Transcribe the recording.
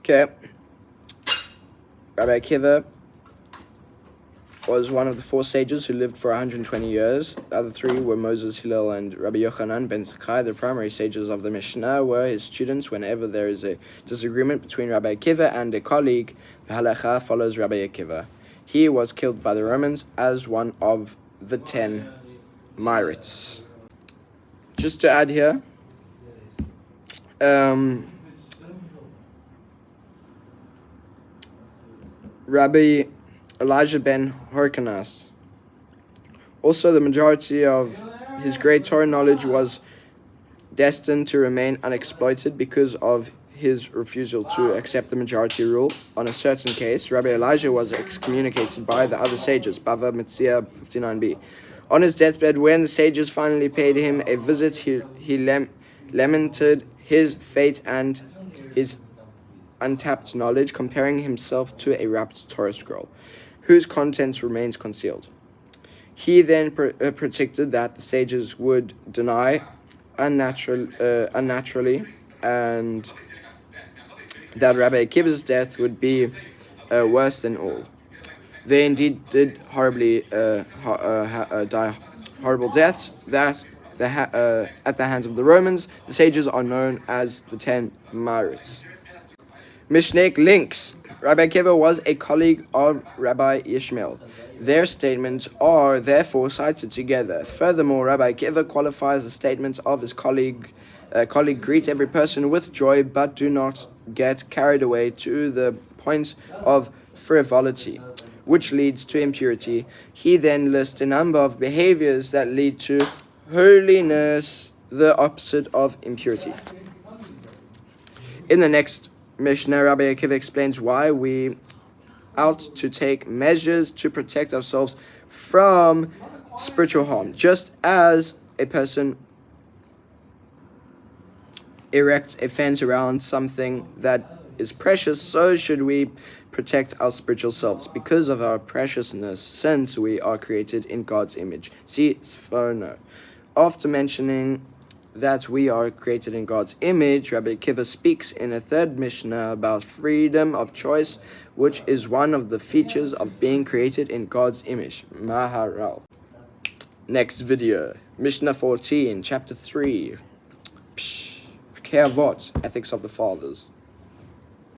Okay. Rabbi Akiva was one of the 4 sages who lived for 120 years. The other 3 were Moses, Hillel, and Rabbi Yochanan ben Zakkai. The primary sages of the Mishnah were his students. Whenever there is a disagreement between Rabbi Akiva and a colleague, the halacha follows Rabbi Akiva. He was killed by the Romans as one of the 10 Myrites. Just to add here, Rabbi Elijah ben Hyrcanus. Also, the majority of his great Torah knowledge was destined to remain unexploited because of his refusal to accept the majority rule. On a certain case, Rabbi Elijah was excommunicated by the other sages, Bava Metzia 59b. On his deathbed, when the sages finally paid him a visit, he lamented his fate and his untapped knowledge, comparing himself to a wrapped Torah scroll, whose contents remains concealed. He then predicted that the sages would die unnaturally, and that Rabbi Akiva's death would be worse than all. They indeed did horribly die horrible deaths that at the hands of the Romans. The sages are known as the 10 Myrites. Mishnaic links. Rabbi Akiva was a colleague of Rabbi Ishmael. Their statements are therefore cited together. Furthermore, Rabbi Akiva qualifies the statement of his colleague, greet every person with joy, but do not get carried away to the point of frivolity, which leads to impurity. He then lists a number of behaviors that lead to holiness, the opposite of impurity. In the next Mishnah, Rabbi Akiva explains why we ought to take measures to protect ourselves from spiritual harm. Just as a person erects a fence around something that is precious, so should we protect our spiritual selves because of our preciousness, since we are created in God's image. See Sforno. After mentioning that we are created in God's image, Rabbi Akiva speaks in a third Mishnah about freedom of choice, which is one of the features of being created in God's image. Maharal. Next video, Mishnah 14, chapter 3. Pirkei Avot, Ethics of the Fathers.